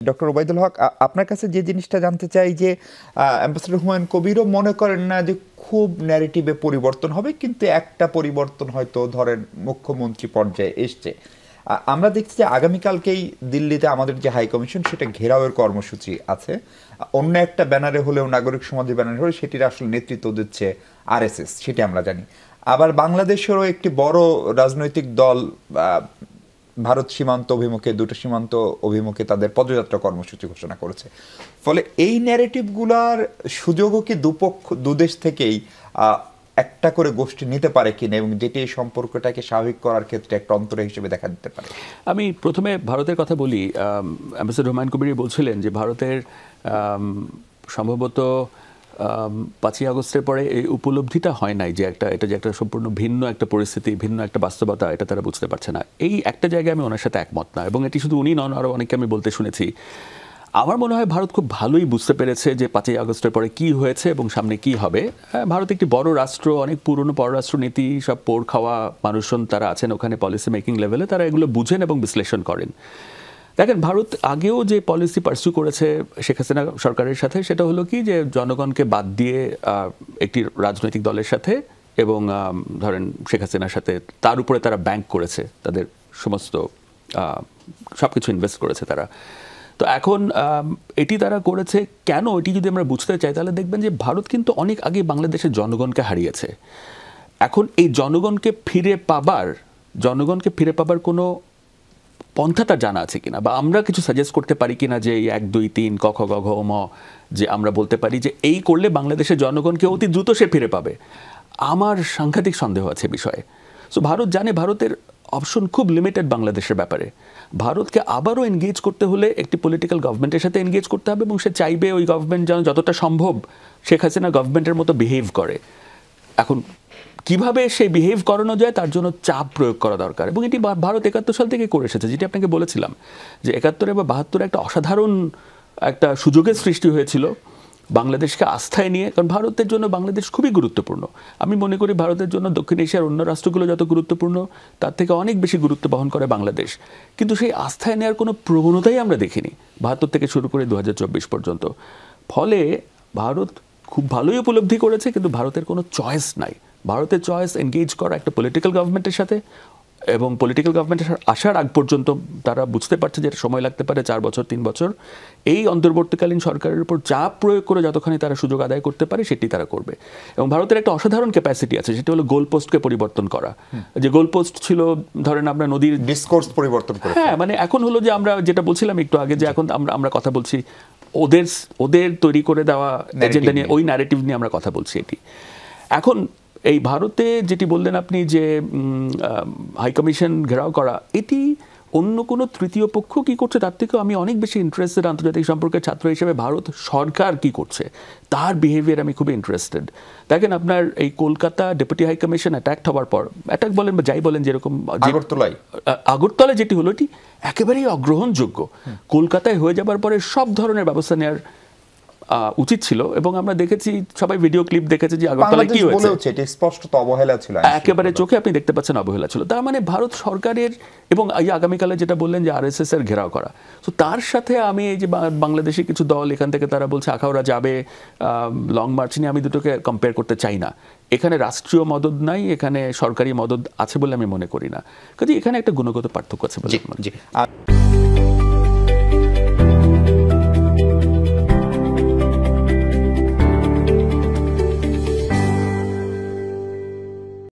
Doctor Obaidul হক, আপনার কাছে যে জিনিসটা জানতে চাই যে অ্যাম্বাসেডর হুমায়ুন কবিরও মনে করেন না যে খুব ন্যারেটিভে পরিবর্তন হবে, কিন্তু একটা পরিবর্তন হয়তো ধরেন মুখ্যমন্ত্রী পর্যায়ে এসছে। আমরা দেখছি যে আগামীকালকেই দিল্লিতে আমাদের যে হাই কমিশন সেটা ঘেরাওয়ের কর্মসূচি আছে। অন্য একটা ব্যানারে হলেও, নাগরিক সমাজের ব্যানারে হলে সেটির আসলে নেতৃত্ব দিচ্ছে আরএসএস, সেটি আমরা জানি। আবার বাংলাদেশেরও একটি বড় রাজনৈতিক দল ভারত সীমান্ত অভিমুখে, দুটো সীমান্ত অভিমুখে তাদের পদযাত্রা কর্মসূচি ঘোষণা করেছে। ফলে এই ন্যারেটিভগুলার সুযোগও কি দুদেশ থেকেই একটা করে গোষ্ঠী নিতে পারে কিনা, এবং যেটি এই সম্পর্কটাকে স্বাভাবিক করার ক্ষেত্রে একটা অন্তর হিসেবে দেখা দিতে পারে? আমি প্রথমে ভারতের কথা বলি। অ্যাম্বাসেডর হুমায়ুন কবির বলছিলেন যে ভারতের সম্ভবত 5ই আগস্টের পরে এই উপলব্ধিটা হয় নাই যে এটা যে একটা সম্পূর্ণ ভিন্ন একটা পরিস্থিতি, ভিন্ন একটা বাস্তবতা, এটা তারা বুঝতে পারছে না। এই একটা জায়গায় আমি ওনার সাথে একমত না, এবং এটি শুধু উনি নন, আরও অনেককে আমি বলতে শুনেছি। আমার মনে হয় ভারত খুব ভালোই বুঝতে পেরেছে যে 5ই আগস্টের পরে কি হয়েছে এবং সামনে কি হবে। ভারত একটি বড় রাষ্ট্র, অনেক পুরনো পররাষ্ট্র নীতি, সব পোড় খাওয়া মানুষজন তারা আছেন ওখানে পলিসি মেকিং লেভেলে, তারা এগুলো বুঝেন এবং বিশ্লেষণ করেন। দেখেন, ভারত আগেও যে পলিসি পার্সু করেছে শেখ হাসিনা সরকারের সাথে, সেটা হলো কি যে জনগণকে বাদ দিয়ে একটি রাজনৈতিক দলের সাথে এবং ধরেন শেখ হাসিনার সাথে, তার উপরে তারা ব্যাংক করেছে, তাদের সমস্ত সব কিছু ইনভেস্ট করেছে তারা। তো এখন এটি তারা করেছে কেন, এটি যদি আমরা বুঝতে চাই তাহলে দেখবেন যে ভারত কিন্তু অনেক আগে বাংলাদেশের জনগণকে হারিয়েছে। এখন এই জনগণকে ফিরে পাবার কোনো পন্থা তার জানা আছে কিনা, বা আমরা কিছু সাজেস্ট করতে পারি কিনা যে 1, 2, 3 ক খ গ ঘ ম, যে আমরা বলতে পারি যে এই করলে বাংলাদেশের জনগণকে অতি দ্রুত সে ফিরে পাবে। আমার সাংঘাতিক সন্দেহ আছে বিষয়ে। সো ভারত জানে ভারতের অপশন খুব লিমিটেড বাংলাদেশের ব্যাপারে। ভারতকে আবারও এনগেজ করতে হলে একটি পলিটিক্যাল গভর্নমেন্টের সাথে এনগেজ করতে হবে, এবং সে চাইবে ওই গভর্নমেন্ট যেন যতটা সম্ভব শেখ হাসিনা গভর্নমেন্টের মতো বিহেভ করে। এখন কিভাবে সেই বিহেভ করানো যায় তার জন্য চাপ প্রয়োগ করা দরকার, এবং এটি ভারত 71 সাল থেকে করে এসেছে। যেটি আপনাকে বলেছিলাম যে 71 বা 72 একটা অসাধারণ একটা সুযোগের সৃষ্টি হয়েছিল বাংলাদেশকে আস্থায় নিয়ে। কারণ ভারতের জন্য বাংলাদেশ খুবই গুরুত্বপূর্ণ। আমি মনে করি ভারতের জন্য দক্ষিণ এশিয়ার অন্য রাষ্ট্রগুলো যত গুরুত্বপূর্ণ, তার থেকে অনেক বেশি গুরুত্ব বহন করে বাংলাদেশ। কিন্তু সেই আস্থায় নেওয়ার কোনো প্রবণতাই আমরা দেখিনি 72 থেকে শুরু করে 2024 পর্যন্ত। ফলে ভারত খুব ভালোই উপলব্ধি করেছে, কিন্তু ভারতের কোনো চয়েস নাই। ভারতের চয়েস এনগেজ করা একটা পলিটিক্যাল গভর্নমেন্টের সাথে, এবং পলিটিক্যাল গভর্নমেন্টের আসার আগ পর্যন্ত তারা বুঝতে পারছে যে সময় লাগতে পারে 4 বছর 3 বছর। এই অন্তর্বর্তীকালীন সরকারের উপর চাপ প্রয়োগ করে যতখানি তারা সুযোগ আদায় করতে পারে সেটি তারা করবে। এবং ভারতের একটা অসাধারণ ক্যাপাসিটি আছে, সেটা হলো গোলপোস্টকে পরিবর্তন করা। যে গোলপোস্ট ছিল ধরেন আমরা নদীর ডিসকোর্স পরিবর্তন করে, হ্যাঁ, মানে এখন হলো যে আমরা যেটা বলছিলাম একটু আগে, যে এখন আমরা কথা বলছি ওদের তৈরি করে দেওয়া এজেন্ডা নিয়ে, ওই ন্যারেটিভ নিয়ে আমরা কথা বলছি। এটি এখন এই ভারতে যেটি বললেন আপনি যে হাইকমিশন ঘেরাও করা, এটি অন্য কোনো তৃতীয় পক্ষ কি করছে তার থেকেও আমি অনেক বেশি ইন্টারেস্টেড। আন্তর্জাতিক সম্পর্কের ছাত্র হিসেবে ভারত সরকার কি করছে তার বিহেভিয়ার আমি খুবই ইন্টারেস্টেড। দেখেন, আপনার এই কলকাতা ডেপুটি হাইকমিশন অ্যাটাক হওয়ার পর, অ্যাটাক বলেন বা যাই বলেন, যেরকম আগরতলায় যেটি হলো, এটি একেবারেই অগ্রহণযোগ্য। কলকাতায় হয়ে যাবার পরে সব ধরনের ব্যবস্থা নেওয়ার উচিত ছিল, এবং আমরা দেখেছি, সবাই ভিডিও ক্লিপ দেখেছে যে আগরতলায় কি হয়েছে, এটা স্পষ্ট অবহেলা ছিল, একেবারে চোখে আপনি দেখতে পাচ্ছেন অবহেলা ছিল। তার মানে ভারত সরকারের, এবং এই আগামীকালে যেটা বললেন যে আরএসএস এর ঘেরাও করা, তো তার সাথে আমি এই যে বাংলাদেশি কিছু দল এখান থেকে তারা বলছে আখাউড়া যাবে, লং মার্চ নিয়ে, আমি দুটোকে কম্পেয়ার করতে চাই না। এখানে রাষ্ট্রীয় মদদ নাই, এখানে সরকারি মদদ আছে বলে আমি মনে করি না। কাজে এখানে একটা গুণগত পার্থক্য আছে বলে।